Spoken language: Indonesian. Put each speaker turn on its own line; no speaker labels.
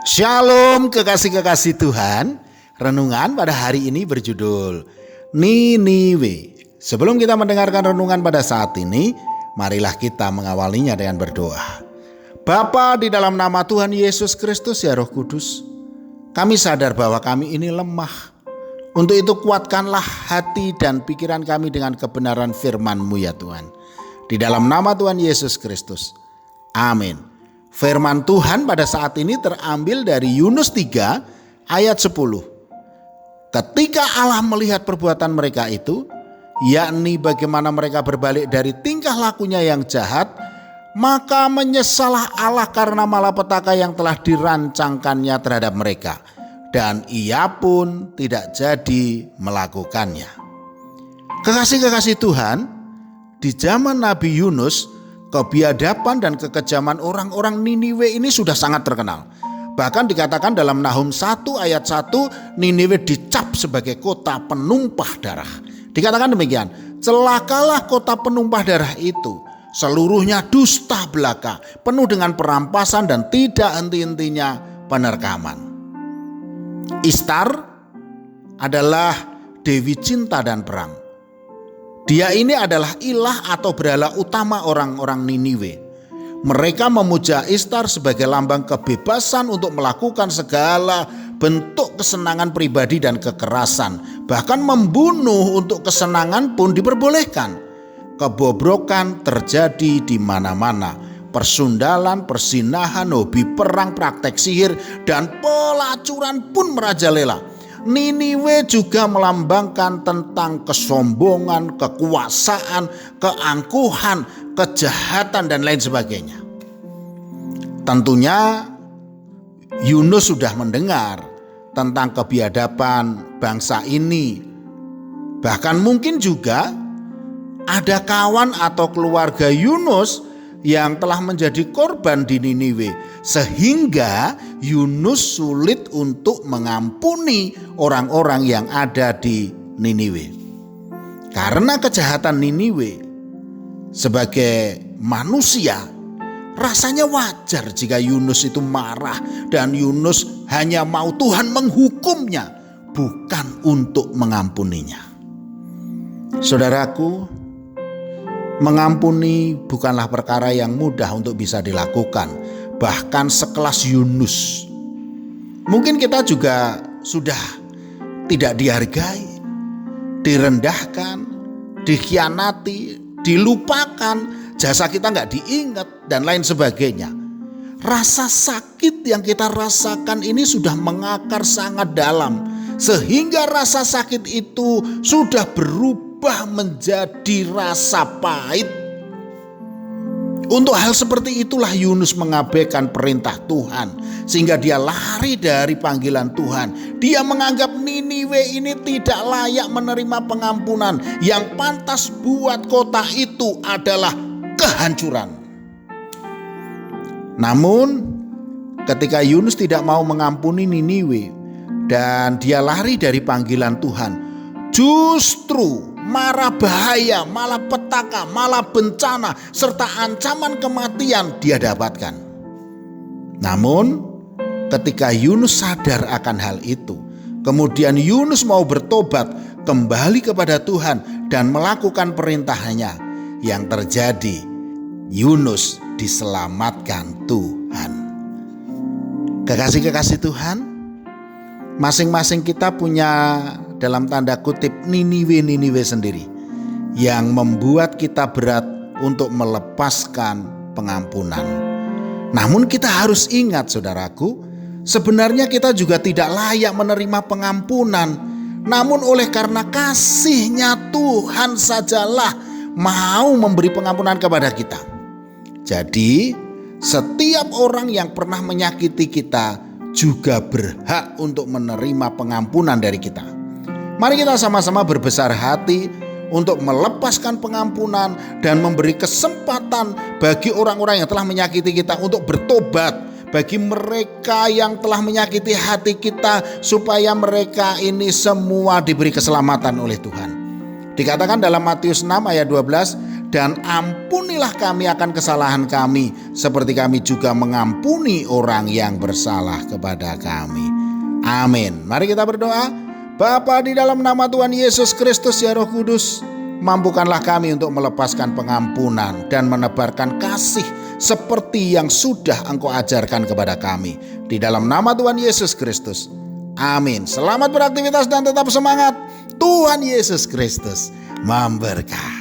Shalom kekasih-kekasih Tuhan. Renungan pada hari ini berjudul Niniwe. Sebelum kita mendengarkan renungan pada saat ini, marilah kita mengawalinya dengan berdoa. Bapa, di dalam nama Tuhan Yesus Kristus ya Roh Kudus, kami sadar bahwa kami ini lemah. Untuk itu kuatkanlah hati dan pikiran kami dengan kebenaran firman-Mu ya Tuhan. Di dalam nama Tuhan Yesus Kristus. Amin. Firman Tuhan pada saat ini terambil dari Yunus 3 ayat 10. Ketika Allah melihat perbuatan mereka itu, yakni bagaimana mereka berbalik dari tingkah lakunya yang jahat, maka menyesallah Allah karena malapetaka yang telah dirancangkannya terhadap mereka, dan ia pun tidak jadi melakukannya. Kekasih-kekasih Tuhan, di zaman Nabi Yunus, kebiadaban dan kekejaman orang-orang Niniwe ini sudah sangat terkenal. Bahkan dikatakan dalam Nahum 1 ayat 1, Niniwe dicap sebagai kota penumpah darah. Dikatakan demikian, celakalah kota penumpah darah itu, seluruhnya dusta belaka, penuh dengan perampasan dan tidak henti-hentinya penerkaman. Ishtar adalah dewi cinta dan perang. Dia ini adalah ilah atau berhala utama orang-orang Niniwe. Mereka memuja Ishtar sebagai lambang kebebasan untuk melakukan segala bentuk kesenangan pribadi dan kekerasan. Bahkan membunuh untuk kesenangan pun diperbolehkan. Kebobrokan terjadi di mana-mana. Persundalan, persinahan, hobi perang, praktek sihir, dan pelacuran pun merajalela. Niniwe juga melambangkan tentang kesombongan, kekuasaan, keangkuhan, kejahatan dan lain sebagainya. Tentunya Yunus sudah mendengar tentang kebiadaban bangsa ini. Bahkan mungkin juga ada kawan atau keluarga Yunus yang telah menjadi korban di Niniwe, sehingga Yunus sulit untuk mengampuni orang-orang yang ada di Niniwe. Karena kejahatan Niniwe, sebagai manusia rasanya wajar jika Yunus itu marah, dan Yunus hanya mau Tuhan menghukumnya, bukan untuk mengampuninya. Saudaraku, mengampuni bukanlah perkara yang mudah untuk bisa dilakukan, bahkan sekelas Yunus. Mungkin kita juga sudah tidak dihargai, direndahkan, dikhianati, dilupakan, jasa kita nggak diingat dan lain sebagainya. Rasa sakit yang kita rasakan ini sudah mengakar sangat dalam, sehingga rasa sakit itu sudah berubah menjadi rasa pahit. Untuk hal seperti itulah Yunus mengabaikan perintah Tuhan, sehingga dia lari dari panggilan Tuhan. Dia menganggap Niniwe ini tidak layak menerima pengampunan. Yang pantas buat kota itu adalah kehancuran. Namun ketika Yunus tidak mau mengampuni Niniwe dan dia lari dari panggilan Tuhan, justru mara bahaya, malapetaka, malah bencana, serta ancaman kematian dia dapatkan. Namun ketika Yunus sadar akan hal itu, kemudian Yunus mau bertobat, kembali kepada Tuhan dan melakukan perintahnya, yang terjadi Yunus diselamatkan Tuhan. Kekasih-kekasih Tuhan, masing-masing kita punya dalam tanda kutip Niniwe sendiri yang membuat kita berat untuk melepaskan pengampunan. Namun kita harus ingat, saudaraku, sebenarnya kita juga tidak layak menerima pengampunan. Namun oleh karena kasih-Nya Tuhan sajalah mau memberi pengampunan kepada kita. Jadi setiap orang yang pernah menyakiti kita juga berhak untuk menerima pengampunan dari kita. Mari kita sama-sama berbesar hati untuk melepaskan pengampunan dan memberi kesempatan bagi orang-orang yang telah menyakiti kita untuk bertobat. Bagi mereka yang telah menyakiti hati kita, supaya mereka ini semua diberi keselamatan oleh Tuhan. Dikatakan dalam Matius 6 ayat 12, dan ampunilah kami akan kesalahan kami, seperti kami juga mengampuni orang yang bersalah kepada kami. Amin. Mari kita berdoa. Bapa, di dalam nama Tuhan Yesus Kristus ya Roh Kudus, mampukanlah kami untuk melepaskan pengampunan dan menebarkan kasih seperti yang sudah Engkau ajarkan kepada kami. Di dalam nama Tuhan Yesus Kristus. Amin. Selamat beraktivitas dan tetap semangat. Tuhan Yesus Kristus memberkati.